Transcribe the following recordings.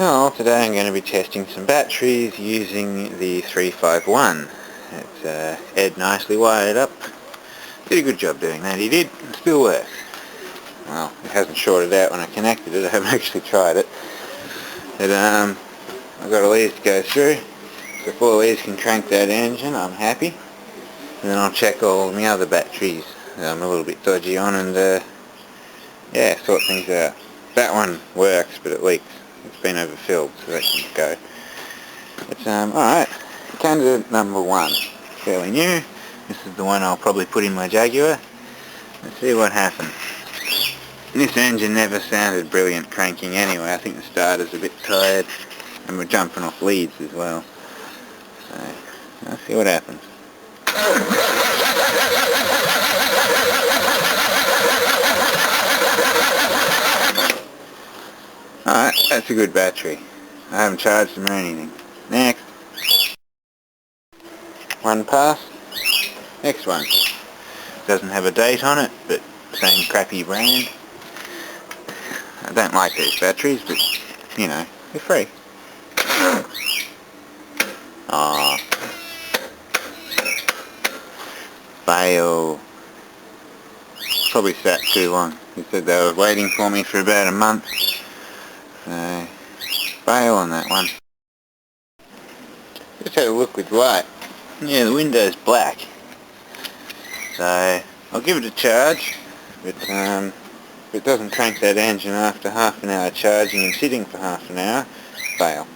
Well, today I'm going to be testing some batteries using the 351. It's Ed nicely wired up. Did a good job doing that, he did. It still works. Well, it hasn't shorted out when I connected it, I haven't actually tried it. But I've got a lead to go through. So if all these can crank that engine, I'm happy. And then I'll check all my other batteries that I'm a little bit dodgy on and yeah, sort things out. That one works, but it leaks. It's been overfilled, so that can go. But alright, candidate number one. Fairly new. This is the one I'll probably put in my Jaguar. Let's see what happens. This engine never sounded brilliant cranking anyway. I think the starter's a bit tired, and we're jumping off leads as well. So, let's see what happens. Alright, that's a good battery. I haven't charged them or anything. Next. One pass. Next one. Doesn't have a date on it, but same crappy brand. I don't like these batteries, but, you know, they're free. Aww. Fail. Probably sat too long. He said they were waiting for me for about a month. So, fail on that one. Just had a look with light. Yeah, the window's black. So, I'll give it a charge, but if it doesn't crank that engine after half an hour charging and sitting for half an hour, fail.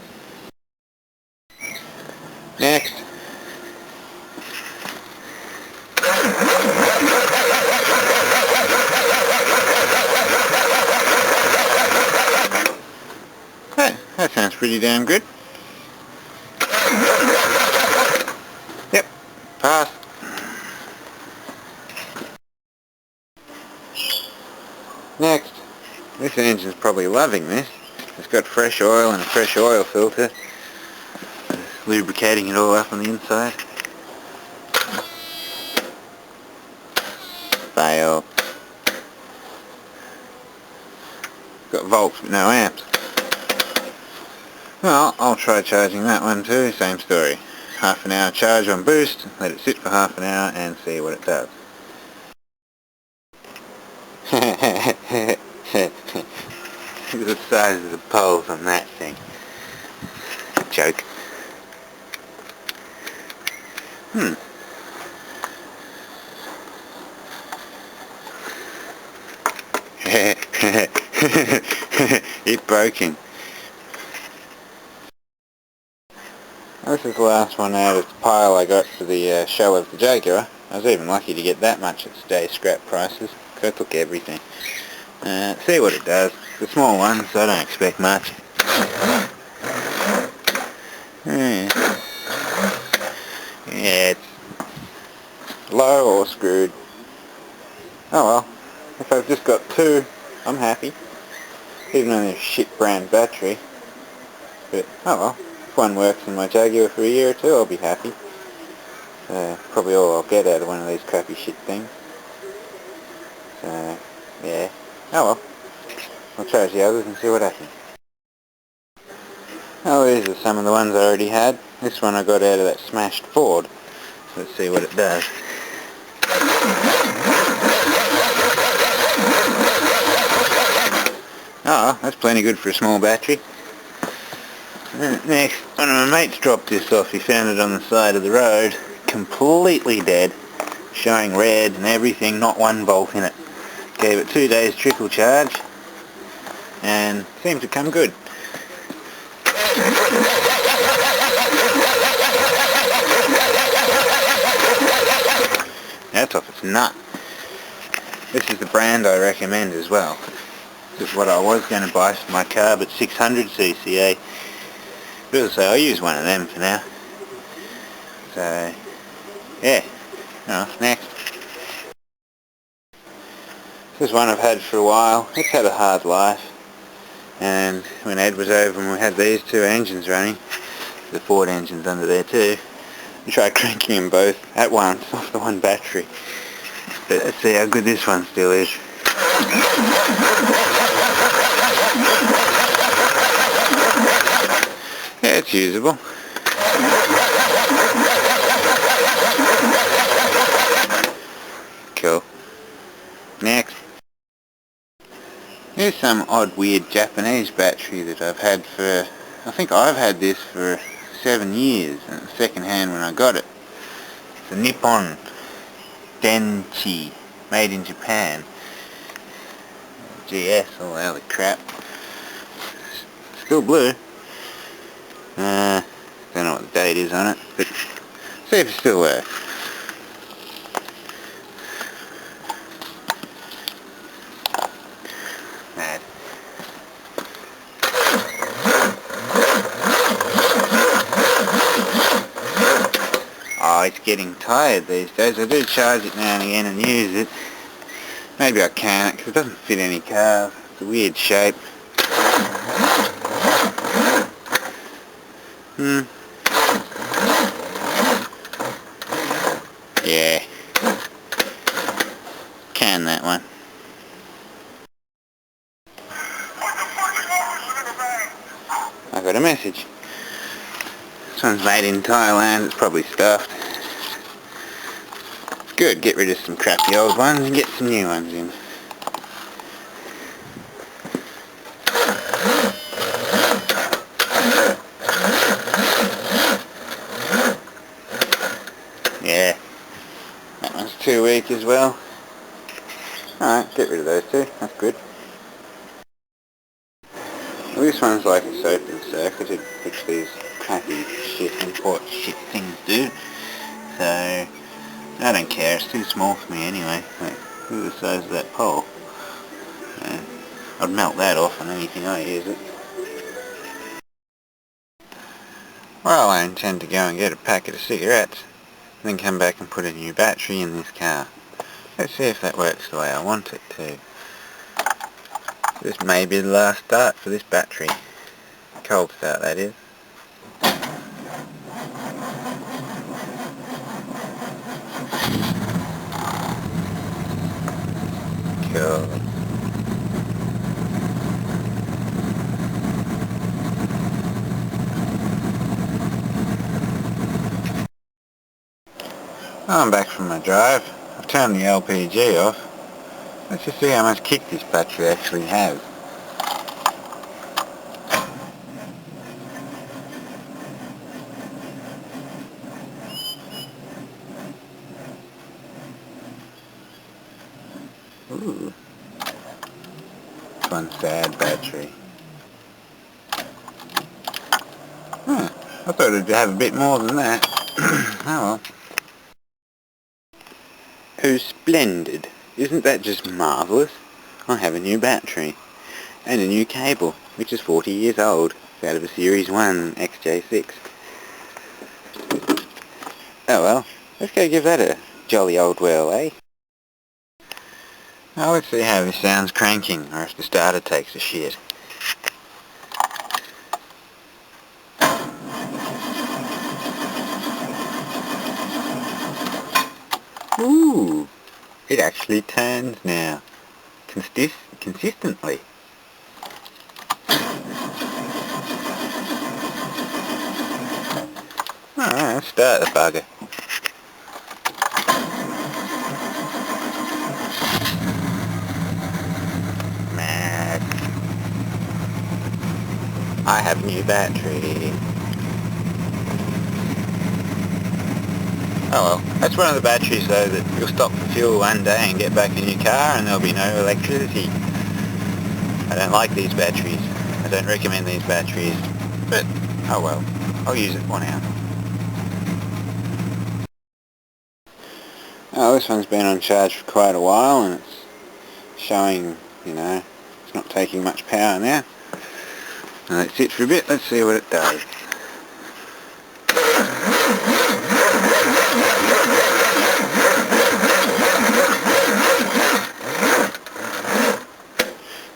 Next. Hey, that sounds pretty damn good. Yep, pass. Next. This engine's probably loving this. It's got fresh oil and a fresh oil filter. Lubricating it all up on the inside. Fail. Got volts but no amps. Well, I'll try charging that one too, same story. Half an hour charge on boost, let it sit for half an hour and see what it does. Look at the size of the poles on that thing. Joke. It's broken. This is the last one out of the pile I got for the show of the Jaguar. I was even lucky to get that much at today's scrap prices. I took everything. See what it does. It's a small one, so I don't expect much. Yeah, it's low or screwed. Oh well, if I've just got two, I'm happy. Even though they're a shit brand battery. But, oh well, if one works in my Jaguar for a year or two, I'll be happy. Probably all I'll get out of one of these crappy shit things. So, yeah. Oh well. I'll charge the others and see what happens. Oh, these are some of the ones I already had. This one I got out of that smashed Ford. Let's see what it does. Oh, that's plenty good for a small battery. Next, one of my mates dropped this off. He found it on the side of the road, completely dead, showing red and everything, not one volt in it. Gave it 2 days trickle charge, and seemed to come good. That's off its nut. This is the brand I recommend as well. This is what I was going to buy for my car, but 600cc. So I'll use one of them for now. So, yeah. Next. This is one I've had for a while. It's had a hard life. And when Ed was over and we had these two engines running, the Ford engine's under there too, I tried cranking them both at once off the one battery. But let's see how good this one still is. usable. Cool. Next. Here's some odd weird Japanese battery that I've had for, I think I've had this for 7 years, and it's second hand when I got it. It's a Nippon Denchi, made in Japan. GS, all that other crap. Still blue. Don't know what the date is on it, but see if it still works. Mad. Oh, it's getting tired these days. I do charge it now and again and use it. Maybe I can't, because it doesn't fit any car. It's a weird shape. Yeah. Can that one. I got a message. This one's made in Thailand. It's probably stuffed. Good, get rid of some crappy old ones and get some new ones in. Yeah, that one's too weak as well. Alright, get rid of those two, that's good. Well, this one's like a soaping circuited, which these crappy shit import shit things do. So, I don't care, it's too small for me anyway. Like, look at the size of that pole. I'd melt that off on anything I use it. Well, I intend to go and get a packet of cigarettes, then come back and put a new battery in this car. Let's see if that works the way I want it to. This may be the last start for this battery. Cold start, that is. Cool. I'm back from my drive. I've turned the LPG off. Let's just see how much kick this battery actually has. Ooh. One sad battery. Huh. I thought it'd have a bit more than that. Oh well. Oh, splendid. Isn't that just marvellous? I have a new battery. And a new cable, which is 40 years old. It's out of a Series 1 XJ6. Oh well, let's go give that a jolly old whirl, eh? Now let's see how this sounds cranking, or if the starter takes a shit. Ooh, it actually turns now. Consistently. Alright, let's start the bugger. Mad. I have a new battery. Oh well, that's one of the batteries though that you'll stop for fuel one day and get back in your car and there'll be no electricity. I don't like these batteries. I don't recommend these batteries, but oh well, I'll use it for now. Oh, this one's been on charge for quite a while and it's showing, you know, it's not taking much power now. Now let's sit for a bit, let's see what it does.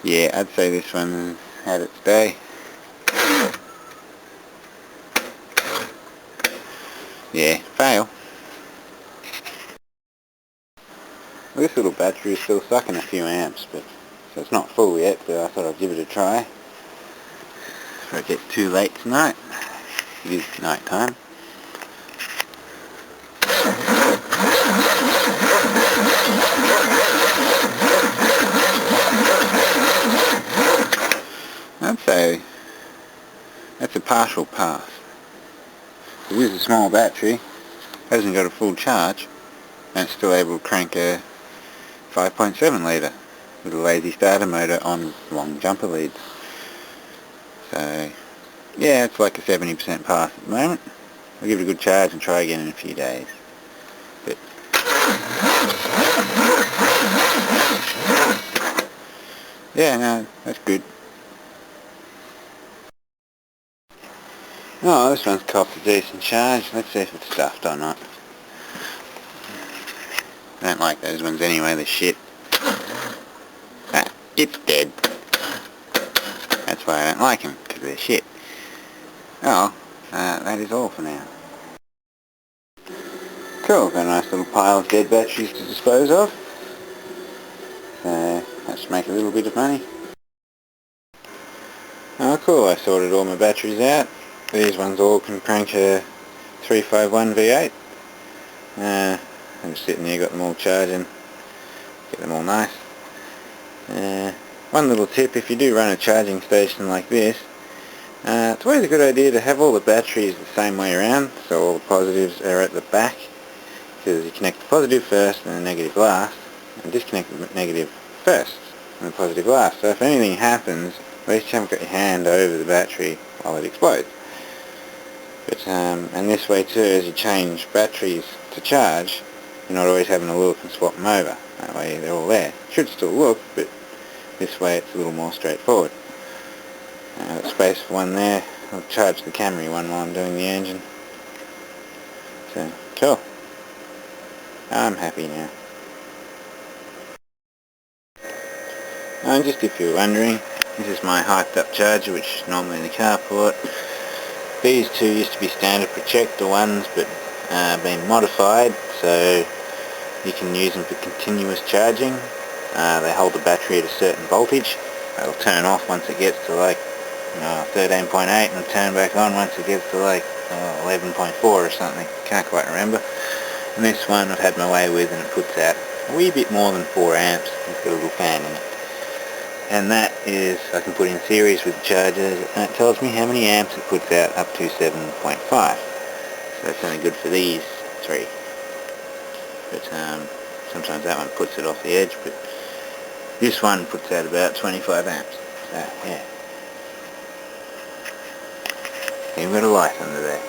Yeah, I'd say this one had its day. Yeah, fail. Well, this little battery is still sucking a few amps, but so it's not full yet, but I thought I'd give it a try before it gets too late tonight. It is night time. I'd say that's a partial pass. It is a small battery, hasn't got a full charge, and it's still able to crank a 5.7 litre with a lazy starter motor on long jumper leads. So yeah, it's like a 70% pass at the moment. I'll give it a good charge and try again in a few days. But yeah, no, that's good. Oh, this one's copped a decent charge. Let's see if it's stuffed or not. I don't like those ones anyway, they're shit. Ah, it's dead. That's why I don't like them, because they're shit. Oh, that is all for now. Cool, got a nice little pile of dead batteries to dispose of. So, let's make a little bit of money. Oh cool, I sorted all my batteries out. These ones all can crank a 351 V8. I'm just sitting here, got them all charging, get them all nice. One little tip, if you do run a charging station like this, it's always a good idea to have all the batteries the same way around, so all the positives are at the back, because you connect the positive first and the negative last, and disconnect the negative first and the positive last. So if anything happens, at least you haven't got your hand over the battery while it explodes. But, and this way too, as you change batteries to charge, you're not always having to look and swap them over. That way they're all there. Should still look, but this way it's a little more straightforward. Got space for one there. I'll charge the Camry one while I'm doing the engine. So, cool. I'm happy now. And just if you're wondering, this is my hyped up charger, which is normally in the carport. These two used to be standard Projector ones, but been modified, so you can use them for continuous charging. They hold the battery at a certain voltage. It'll turn off once it gets to like 13.8 and it'll turn back on once it gets to like 11.4 or something. Can't quite remember. And this one I've had my way with, and it puts out a wee bit more than 4 amps. It's got a little fan in it. And that is, I can put in series with the charger, and it tells me how many amps it puts out, up to 7.5. So that's only good for these three. But sometimes that one puts it off the edge, but this one puts out about 25 amps. So yeah. You've got a light under there.